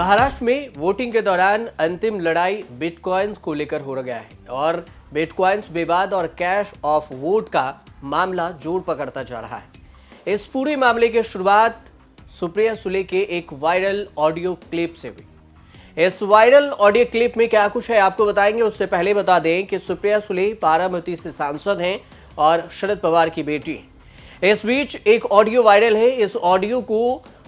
महाराष्ट्र में वोटिंग के दौरान अंतिम लड़ाई बिटकॉइंस को लेकर हो गया है और बिटकॉइंस विवाद और कैश ऑफ वोट का मामला जोर पकड़ता जा रहा है। इस पूरे मामले की शुरुआत सुप्रिया सुले के एक वायरल ऑडियो क्लिप से हुई। इस वायरल ऑडियो क्लिप में क्या कुछ है आपको बताएंगे। उससे पहले बता दें कि सुप्रिया सुले बारामती से सांसद हैं और शरद पवार की बेटी हैं। इस बीच एक ऑडियो वायरल है। इस ऑडियो को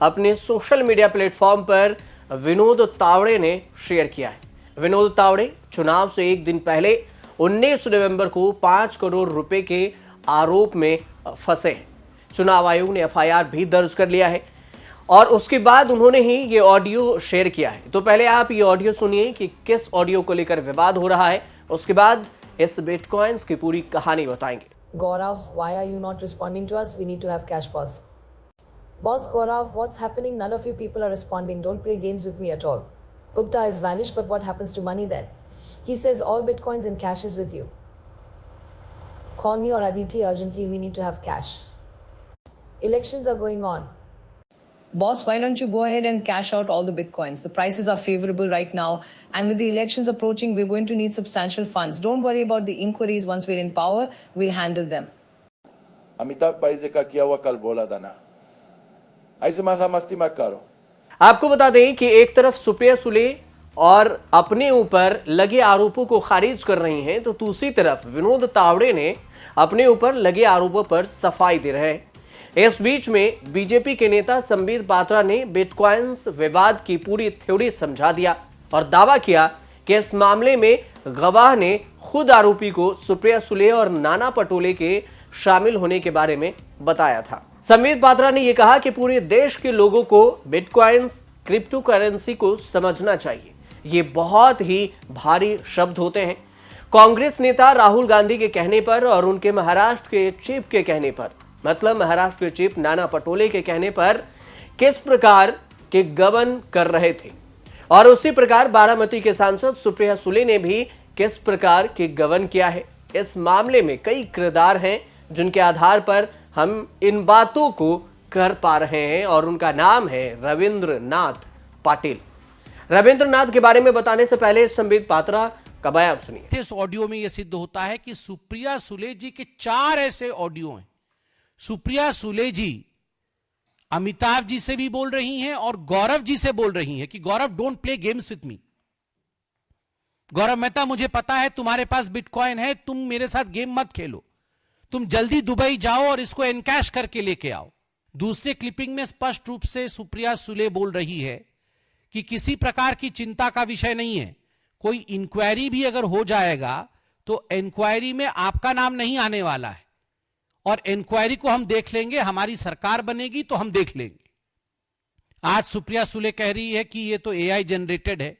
अपने सोशल मीडिया प्लेटफॉर्म पर विनोद तावड़े ने शेयर किया है। विनोद तावड़े चुनाव से एक दिन पहले 19 नवंबर को 5 करोड़ रुपए के आरोप में फंसे हैं। चुनाव आयोग ने एफआईआर भी दर्ज कर लिया है और उसके बाद उन्होंने ही ये ऑडियो शेयर किया है। तो पहले आप ये ऑडियो सुनिए कि किस ऑडियो को लेकर विवाद हो रहा है, उसके बाद इस बिटकॉइंस की पूरी कहानी बताएंगे। Gaurav, why are you not responding to us? We need to have cash, boss. Boss Gaurav, what's happening? None of you people are responding. Don't play games with me at all. Gupta is vanished, but what happens to money then? He says all bitcoins and cash is with you. Call me or Aditi urgently. We need to have cash. Elections are going on. Boss, why don't you go ahead and cash out all the bitcoins? The prices are favorable right now, and with the elections approaching, we're going to need substantial funds. Don't worry about the inquiries. Once we're in power, we'll handle them. Amitabh भाई का किया हुआ कल बोला था ना, ऐसे माथा मस्ती मत करो। आपको बता दें कि एक तरफ सुप्रिया सुले और अपने ऊपर लगे आरोपों को खारिज कर रही हैं, तो दूसरी तरफ विनोद तावड़े ने अपने ऊपर लगे आरोपों पर सफाई दे रहे हैं। इस बीच में बीजेपी के नेता संबित पात्रा ने बिटकॉइंस विवाद की पूरी थ्योरी समझा दिया और दावा किया कि इस मामले में गवाह ने खुद आरोपी को सुप्रिया सुले और नाना पटोले के शामिल होने के बारे में बताया था। संबित पात्रा ने यह कहा कि पूरे देश के लोगों को बिटकॉइंस क्रिप्टो करेंसी को समझना चाहिए। ये बहुत ही भारी शब्द होते हैं। कांग्रेस नेता राहुल गांधी के कहने पर और उनके महाराष्ट्र के चीफ के कहने पर, मतलब महाराष्ट्र के चीफ नाना पटोले के कहने पर किस प्रकार के गबन कर रहे थे, और उसी प्रकार बारामती के सांसद सुप्रिया सुले ने भी किस प्रकार के गबन किया है। इस मामले में कई किरदार हैं जिनके आधार पर हम इन बातों को कर पा रहे हैं और उनका नाम है रविंद्र नाथ पाटिल। रविंद्र नाथ के बारे में बताने से पहले संबित पात्रा का बयान सुनिए। इस ऑडियो में यह सिद्ध होता है कि सुप्रिया सुले जी के 4 ऐसे ऑडियो हैं। सुप्रिया सुले जी अमिताभ जी से भी बोल रही हैं और गौरव जी से बोल रही हैं कि Gaurav, don't play games with me. Gaurav Mehta, मुझे पता है तुम्हारे पास बिटकॉइन है, तुम मेरे साथ गेम मत खेलो, तुम जल्दी दुबई जाओ और इसको एनकैश करके लेके आओ। दूसरे क्लिपिंग में स्पष्ट रूप से सुप्रिया सुले बोल रही है कि किसी प्रकार की चिंता का विषय नहीं है। कोई इंक्वायरी भी अगर हो जाएगा तो इंक्वायरी में आपका नाम नहीं आने वाला है और इंक्वायरी को हम देख लेंगे, हमारी सरकार बनेगी तो हम देख लेंगे। आज सुप्रिया सुले कह रही है कि ये तो एआई जनरेटेड है,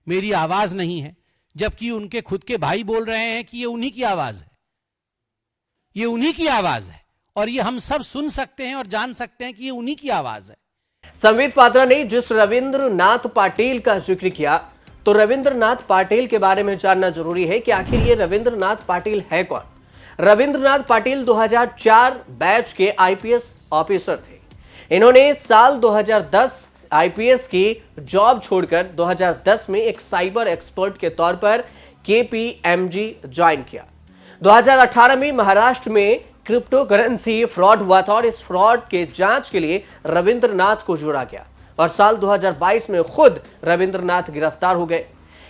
मेरी आवाज नहीं है, जबकि उनके खुद के भाई बोल रहे हैं कि ये उन्हीं की आवाज है, ये उन्हीं की आवाज है और ये हम सब सुन सकते हैं और जान सकते हैं कि ये उन्हीं की आवाज है। संबित पात्रा ने जिस रविंद्र नाथ पाटिल का जिक्र किया, तो रविंद्र नाथ पाटिल के बारे में जानना जरूरी है कि आखिर ये रविंद्र नाथ पाटिल है कौन। रविंद्र नाथ पाटिल 2004 बैच के आईपीएस ऑफिसर थे। इन्होंने साल 2010 आईपीएस की जॉब छोड़कर 2010 में एक साइबर एक्सपर्ट के तौर पर केपीएमजी ज्वाइन किया। 2018 में महाराष्ट्र में क्रिप्टो करेंसी फ्रॉड हुआ था और इस फ्रॉड के जांच के लिए रविंद्र नाथ को जोड़ा गया और साल 2022 में खुद रविंद्र नाथ गिरफ्तार हो गए।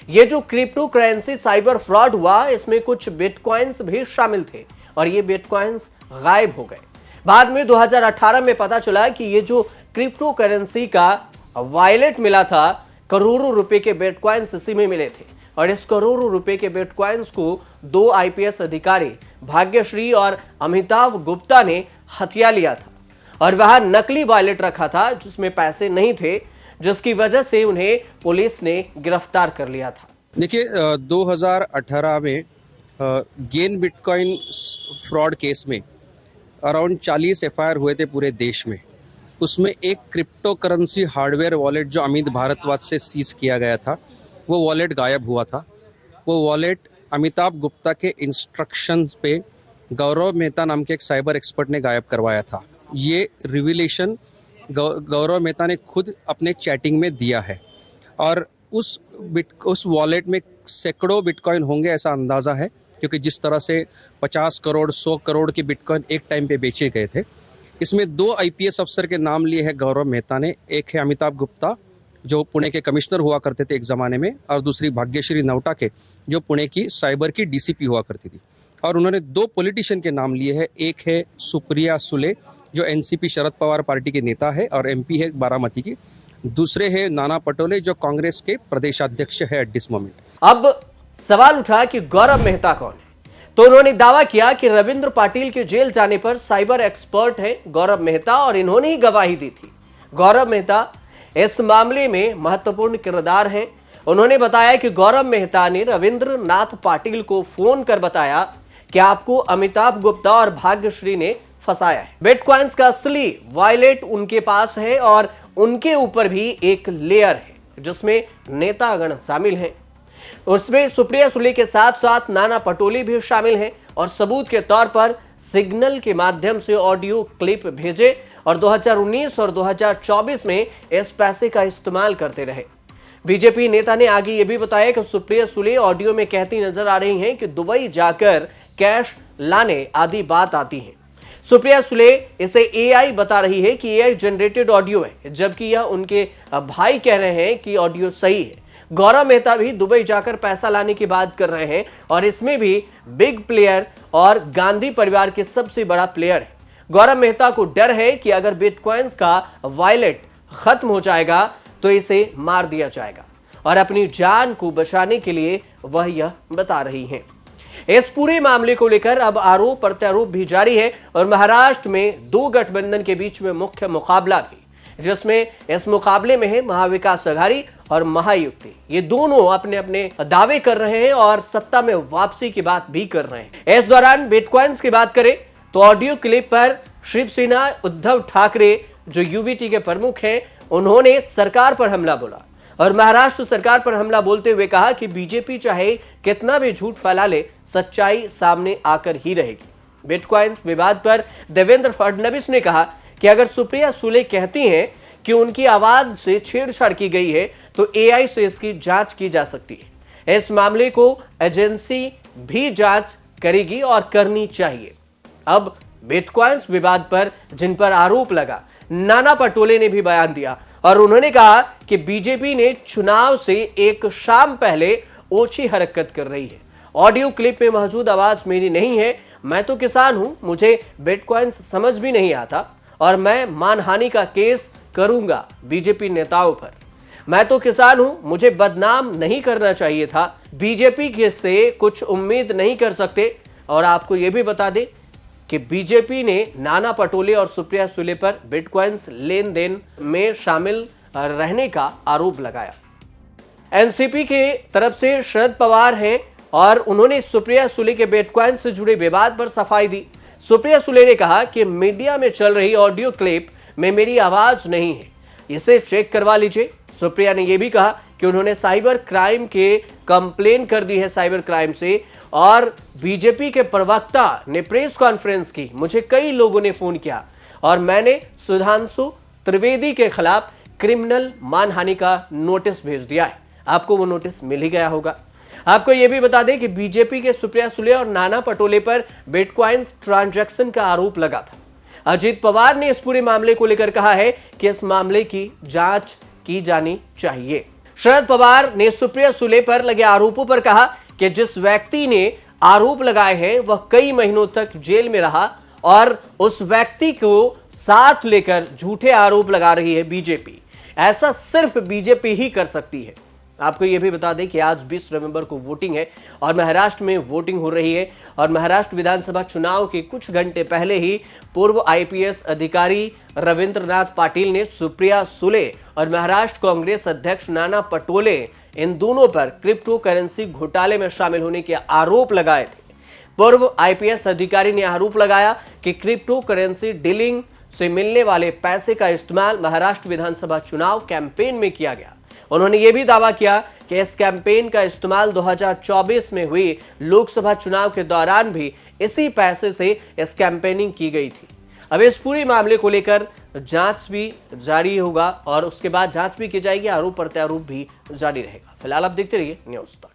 ये जो क्रिप्टो करेंसी साइबर फ्रॉड हुआ, इसमें कुछ बिटकॉइंस भी शामिल थे और ये बिटकॉइंस गायब हो गए। बाद में 2018 में पता चला कि ये जो क्रिप्टो करेंसी का वॉलेट मिला था, करोड़ों रुपए के बिटकॉइंस इसी में मिले थे और इस करोड़ों रुपए के बिटकॉइंस को 2 आईपीएस अधिकारी भाग्यश्री और अमिताभ गुप्ता ने हथिया लिया था और वहां नकली वॉलेट रखा था जिसमें पैसे नहीं थे, जिसकी वजह से उन्हें पुलिस ने गिरफ्तार कर लिया था। देखिए, 2018 में गेन बिटकॉइन फ्रॉड केस में अराउंड 40 एफआईआर हुए थे पूरे देश में। उसमें एक क्रिप्टो करेंसी हार्डवेयर वॉलेट जो अमित भारद्वाज से सीज किया गया था, वो वॉलेट गायब हुआ था। वो वॉलेट अमिताभ गुप्ता के इंस्ट्रक्शंस पे गौरव मेहता नाम के एक साइबर एक्सपर्ट ने गायब करवाया था। ये रिविलेशन गौरव मेहता ने खुद अपने चैटिंग में दिया है। और उस वॉलेट में सैकड़ों बिटकॉइन होंगे ऐसा अंदाज़ा है, क्योंकि जिस तरह से 50 करोड़ 100 करोड़ के बिटकॉइन एक टाइम पे बेचे गए थे। इसमें 2 आईपीएस अफसर के नाम लिए हैं गौरव मेहता ने। एक है अमिताभ गुप्ता जो पुणे के कमिश्नर हुआ करते थे एक ज़माने में, और दूसरी भाग्यश्री नवटाके जो पुणे की साइबर की डीसीपी हुआ करती थी। और उन्होंने 2 पॉलिटिशियन के नाम लिए हैं। एक है सुप्रिया सुले जो एनसीपी शरद पवार पार्टी के नेता है और एमपी है बारामती की। दूसरे है नाना पटोले जो कांग्रेस के प्रदेशाध्यक्ष है एट दिस मोमेंट। अब सवाल उठा कि गौरव मेहता कौन है, तो उन्होंने दावा किया कि रविंद्र पाटिल के जेल जाने पर साइबर एक्सपर्ट है गौरव मेहता और इन्होंने ही गवाही दी थी। गौरव मेहता इस मामले में महत्वपूर्ण किरदार हैं। उन्होंने बताया कि गौरव मेहता ने रविंद्र नाथ पाटिल को फोन कर बताया कि आपको अमिताभ गुप्ता और भाग्यश्री ने फंसाया है। बिटकॉइंस का असली वॉलेट उनके पास है और उनके ऊपर भी एक लेयर है जिसमें नेतागण शामिल हैं। उसमें सुप्रिया सुले के साथ साथ नाना पटोले भी शामिल हैं और सबूत के तौर पर सिग्नल के माध्यम से ऑडियो क्लिप भेजे और 2019 और 2024 में इस पैसे का इस्तेमाल करते रहे। बीजेपी नेता ने आगे यह भी बताया कि सुप्रिया सुले ऑडियो में कहती नजर आ रही हैं कि दुबई जाकर कैश लाने आदि बात आती है। सुप्रिया सुले इसे एआई बता रही है कि एआई जनरेटेड ऑडियो है, जबकि यह उनके भाई कह रहे हैं कि ऑडियो सही है। गौरव मेहता भी दुबई जाकर पैसा लाने की बात कर रहे हैं और इसमें भी बिग प्लेयर और गांधी परिवार के सबसे बड़ा प्लेयर है। गौरव मेहता को डर है कि अगर बिटकॉइंस का वॉलेट खत्म हो जाएगा तो इसे मार दिया जाएगा और अपनी जान को बचाने के लिए वह यह बता रही हैं। इस पूरे मामले को लेकर अब आरोप प्रत्यारोप भी जारी है और महाराष्ट्र में 2 गठबंधन के बीच में मुख्य मुकाबला भी, जिसमें इस मुकाबले में है महाविकास अघाड़ी और महायुति। ये दोनों अपने अपने दावे कर रहे हैं और सत्ता में वापसी की बात भी कर रहे हैं। इस दौरान बिटकॉइंस की बात करें तो ऑडियो क्लिप पर शिवसेना उद्धव ठाकरे जो यूबीटी के प्रमुख हैं, उन्होंने सरकार पर हमला बोला और महाराष्ट्र सरकार पर हमला बोलते हुए कहा कि बीजेपी चाहे कितना भी झूठ फैला ले, सच्चाई सामने आकर ही रहेगी। बिटकॉइंस विवाद पर देवेंद्र फडणवीस ने कहा कि अगर सुप्रिया सुले कहती हैं कि उनकी आवाज से छेड़छाड़ की गई है तो एआई से इसकी जांच की जा सकती है। इस मामले को एजेंसी भी जांच करेगी और करनी चाहिए। अब बिटकॉइंस विवाद पर जिन पर आरोप लगा, नाना पटोले ने भी बयान दिया और उन्होंने कहा कि बीजेपी ने चुनाव से एक शाम पहले ओछी हरकत कर रही है। ऑडियो क्लिप में मौजूद आवाज मेरी नहीं है। मैं तो किसान हूं, मुझे बिटकॉइंस समझ भी नहीं आता और मैं मानहानि का केस करूंगा बीजेपी नेताओं पर। मैं तो किसान हूं, मुझे बदनाम नहीं करना चाहिए था। बीजेपी से कुछ उम्मीद नहीं कर सकते। और आपको यह भी बता दें कि बीजेपी ने नाना पटोले और सुप्रिया सुले पर बिटकॉइंस लेन देन में शामिल रहने का आरोप लगाया। एनसीपी के तरफ से शरद पवार हैं और उन्होंने सुप्रिया सुले के बिटकॉइन से जुड़े विवाद पर सफाई दी। सुप्रिया सुले ने कहा कि मीडिया में चल रही ऑडियो क्लिप में मेरी आवाज नहीं है, इसे चेक करवा लीजिए। सुप्रिया ने यह भी कहा कि उन्होंने साइबर क्राइम के कंप्लेन कर दी है साइबर क्राइम से और बीजेपी के प्रवक्ता ने प्रेस कॉन्फ्रेंस की। मुझे कई लोगों ने फोन किया और मैंने सुधांशु त्रिवेदी के खिलाफ क्रिमिनल मानहानि का नोटिस भेज दिया है। आपको वो नोटिस मिल ही गया होगा। आपको यह भी बता दें कि बीजेपी के सुप्रिया सुले और नाना पटोले पर बिटकॉइंस ट्रांजैक्शन का आरोप लगा था। अजित पवार ने इस पूरे मामले को लेकर कहा है कि इस मामले की जांच की जानी चाहिए। शरद पवार ने सुप्रिया सुले पर लगे आरोपों पर कहा कि जिस व्यक्ति ने आरोप लगाए हैं वह कई महीनों तक जेल में रहा और उस व्यक्ति को साथ लेकर झूठे आरोप लगा रही है बीजेपी। ऐसा सिर्फ बीजेपी ही कर सकती है। आपको यह भी बता दें कि आज 20 नवंबर को वोटिंग है और महाराष्ट्र में वोटिंग हो रही है और महाराष्ट्र विधानसभा चुनाव के कुछ घंटे पहले ही पूर्व आईपीएस अधिकारी रविंद्र नाथ पाटिल ने सुप्रिया सुले और महाराष्ट्र कांग्रेस अध्यक्ष नाना पटोले इन दोनों पर क्रिप्टो करेंसी घोटाले में शामिल होने के आरोप लगाए थे। पूर्व आईपीएस अधिकारी ने आरोप लगाया कि क्रिप्टो करेंसी डीलिंग से मिलने वाले पैसे का इस्तेमाल महाराष्ट्र विधानसभा चुनाव कैंपेन में किया गया। उन्होंने यह भी दावा किया कि इस कैंपेन का इस्तेमाल 2024 में हुई लोकसभा चुनाव के दौरान भी इसी पैसे से इस कैंपेनिंग की गई थी। अब इस पूरे मामले को लेकर जांच भी जारी होगा और उसके बाद जांच भी की जाएगी, आरोप प्रत्यारोप भी जारी रहेगा। फिलहाल आप देखते रहिए न्यूज़ तक।